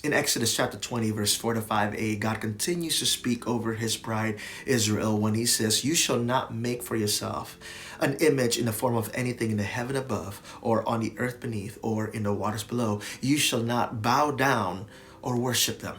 In Exodus chapter 20, verse 4 to 5a, God continues to speak over his bride Israel when he says, "You shall not make for yourself an image in the form of anything in the heaven above, or on the earth beneath, or in the waters below. You shall not bow down or worship them."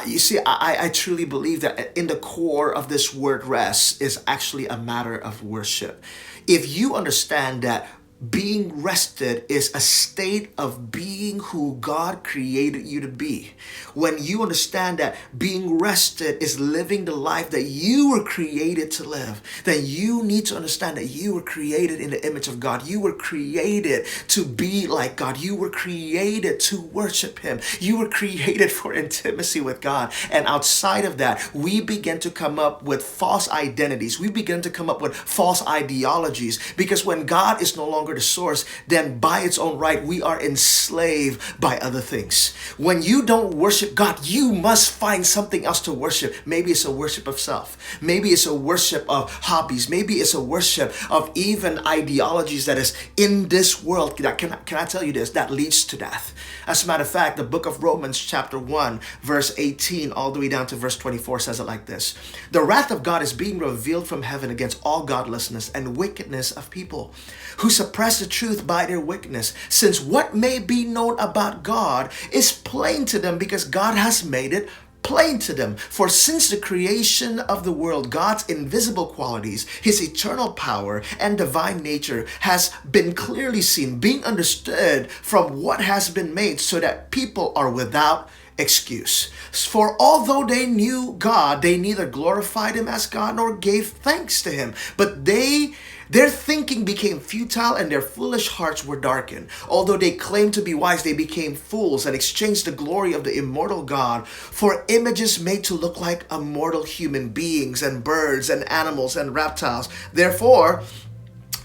You see, I truly believe that in the core of this word rest is actually a matter of worship. If you understand that being rested is a state of being who God created you to be. When you understand that being rested is living the life that you were created to live, then you need to understand that you were created in the image of God. You were created to be like God. You were created to worship Him. You were created for intimacy with God. And outside of that, we begin to come up with false identities. We begin to come up with false ideologies, because when God is no longer the source, then by its own right, we are enslaved by other things. When you don't worship God, you must find something else to worship. Maybe it's a worship of self. Maybe it's a worship of hobbies. Maybe it's a worship of even ideologies that is in this world. That can I tell you this? That leads to death. As a matter of fact, the book of Romans chapter 1, verse 18, all the way down to verse 24 says it like this: "The wrath of God is being revealed from heaven against all godlessness and wickedness of people, who suppress the truth by their wickedness, since what may be known about God is plain to them, because God has made it plain to them. For since the creation of the world, God's invisible qualities, His eternal power and divine nature has been clearly seen, being understood from what has been made, so that people are without excuse. For although they knew God, they neither glorified Him as God nor gave thanks to Him, but their thinking became futile and their foolish hearts were darkened. Although they claimed to be wise, they became fools and exchanged the glory of the immortal God for images made to look like immortal human beings and birds and animals and reptiles. Therefore,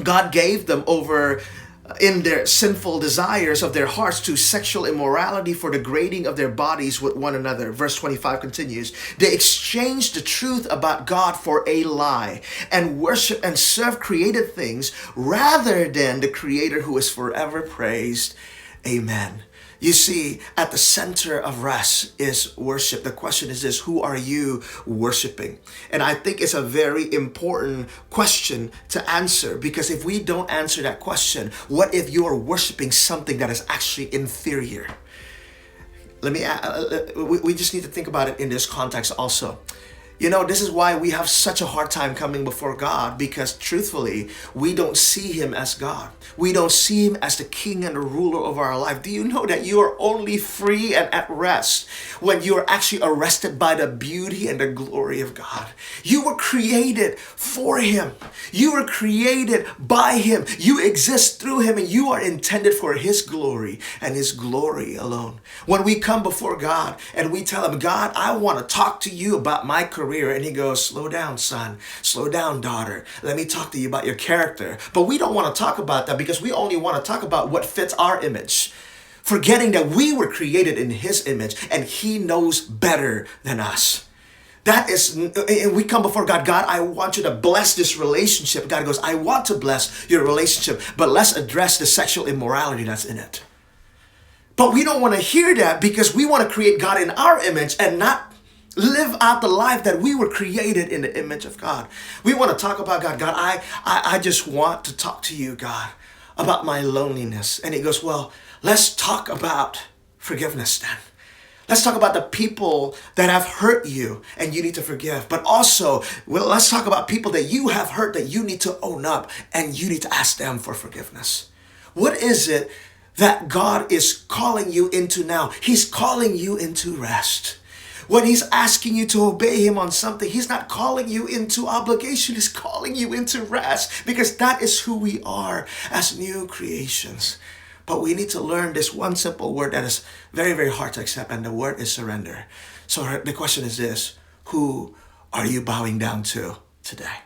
God gave them over in their sinful desires of their hearts to sexual immorality, for degrading of their bodies with one another." Verse 25 continues, "They exchanged the truth about God for a lie, and worship and serve created things rather than the Creator, who is forever praised. Amen." You see, at the center of rest is worship. The question is this: who are you worshiping? And I think it's a very important question to answer, because if we don't answer that question, what if you are worshiping something that is actually inferior? We just need to think about it in this context also. You know, this is why we have such a hard time coming before God, because truthfully, we don't see Him as God. We don't see Him as the King and the ruler of our life. Do you know that you are only free and at rest when you are actually arrested by the beauty and the glory of God? You were created for Him. You were created by Him. You exist through Him, and you are intended for His glory and His glory alone. When we come before God and we tell Him, "God, I want to talk to you about my career," and He goes, "Slow down, son. Slow down, daughter. Let me talk to you about your character." But we don't want to talk about that, because we only want to talk about what fits our image, forgetting that we were created in His image and He knows better than us. That is, and we come before God, "God, I want you to bless this relationship." God goes, "I want to bless your relationship, but let's address the sexual immorality that's in it." But we don't want to hear that, because we want to create God in our image and not live out the life that we were created in the image of God. We want to talk about God. "God, I just want to talk to you, God, about my loneliness." And He goes, "Well, let's talk about forgiveness then. Let's talk about the people that have hurt you and you need to forgive. But also, well, let's talk about people that you have hurt that you need to own up and you need to ask them for forgiveness." What is it that God is calling you into now? He's calling you into rest. When He's asking you to obey Him on something, He's not calling you into obligation. He's calling you into rest, because that is who we are as new creations. But we need to learn this one simple word that is very, very hard to accept, and the word is surrender. So the question is this: who are you bowing down to today?